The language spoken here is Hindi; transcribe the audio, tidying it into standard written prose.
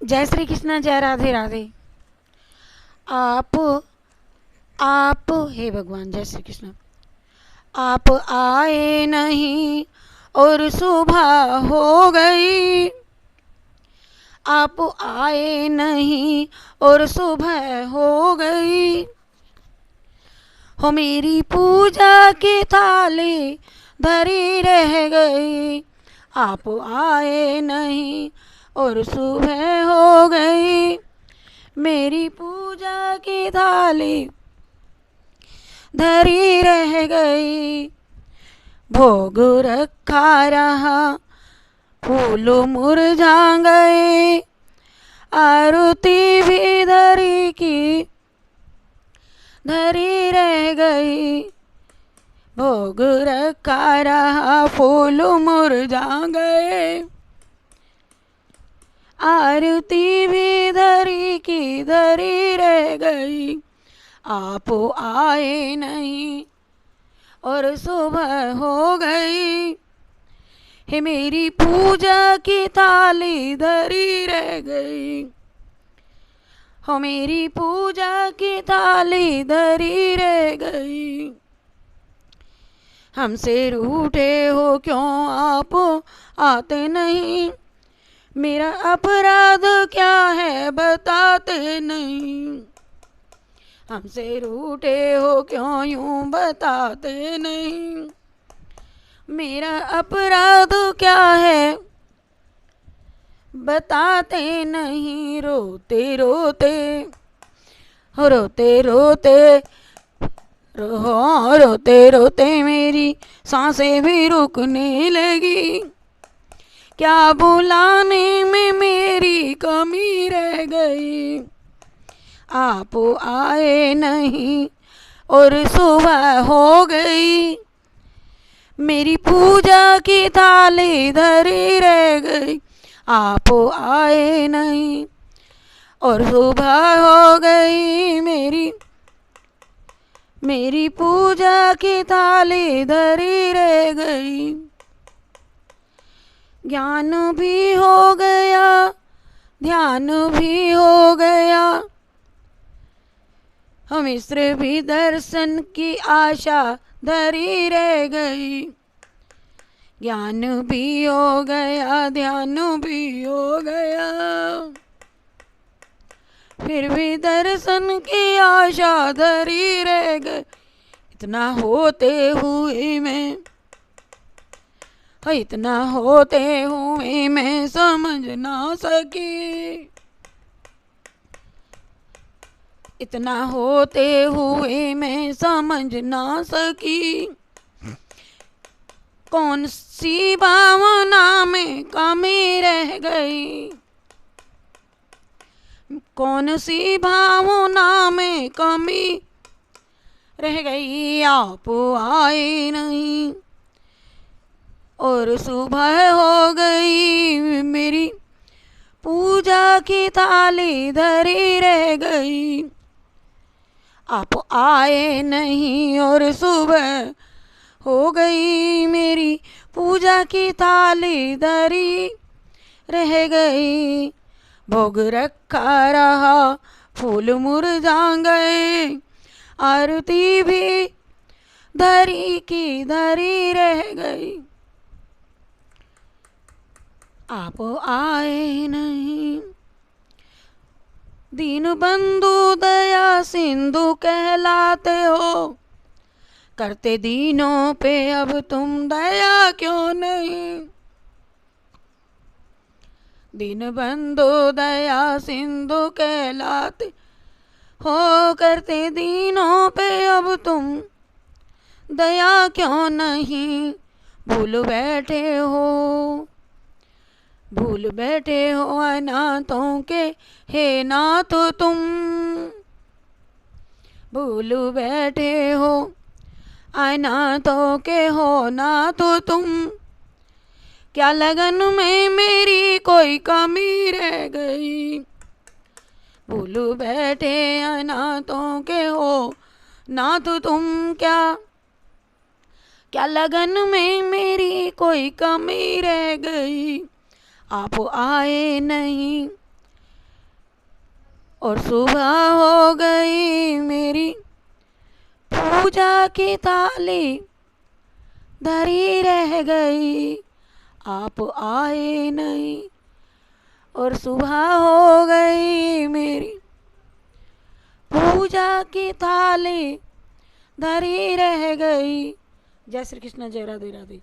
जय श्री कृष्ण, जय राधे राधे। आप आप हे भगवान, जय श्री कृष्ण। आप आए नहीं और सुबह हो गई। आप आए नहीं और सुबह हो गई। हो मेरी पूजा की थाली धरी रह गई। आप आए नहीं और सुबह हो गई। मेरी पूजा की थाली धरी रह गई। भोग रखा रहा, फूल मुरझा गए। आरती भी धरी की धरी रह गई। भोग रखा रहा, फूल मुरझा गए। आरती भी धरी की धरी रह गई। आप आए नहीं और सुबह हो गई। हे मेरी पूजा की थाली धरी रह गई। हो मेरी पूजा की थाली धरी रह गई। हमसे रूठे हो क्यों आप आते नहीं। मेरा अपराध क्या है बताते नहीं। हमसे रूठे हो क्यों यूं बताते नहीं। मेरा अपराध क्या है बताते नहीं। रोते रोते रोते रोते रोते रोते मेरी सांसें भी रुकने लगी। क्या बुलाने में मेरी कमी रह गई। आप आए नहीं और सुबह हो गई। मेरी पूजा की थाली धरी रह गई। आप आए नहीं और सुबह हो गई। मेरी पूजा की थाली धरी रह गई। ज्ञान भी हो गया, ध्यान भी हो गया। हम मिस्र भी दर्शन की आशा धरी रह गई। ज्ञान भी हो गया, ध्यान भी हो गया। फिर भी दर्शन की आशा धरी रह गई। इतना होते हुए मैं इतना होते हुए मैं समझ ना सकी। इतना होते हुए मैं समझ ना सकी। कौन सी भावना में कमी रह गई। कौन सी भावना में कमी रह गई। आप आए नहीं और सुबह हो गई। मेरी पूजा की थाली धरी रह गई। आप आए नहीं और सुबह हो गई। मेरी पूजा की थाली धरी रह गई। भोग रखा रहा, फूल मुरझा गए। आरती भी धरी की धरी रह गई। आप आए नहीं। दीन बंधु दया सिंधु कहलाते हो। करते दीनों पे अब तुम दया क्यों नहीं। दीन बंधु दया सिंधु कहलाते हो। करते दीनों पे अब तुम दया क्यों नहीं। भूल बैठे हो, भूल बैठे हो अनाथों के हे नाथ तुम। भूल बैठे हो अनाथों के हो नाथ तुम। क्या लगन में मेरी कोई कमी रह गई। भूल बैठे अनाथों के हो नाथ तुम। क्या लगन में मेरी कोई कमी रह गई। आप आए नहीं और सुबह हो गई मेरी पूजा की थाली धरी रह गई, आप आए नहीं। और सुबह हो गई मेरी पूजा की थाली धरी रह गई। जय श्री कृष्ण, जय राधे राधे।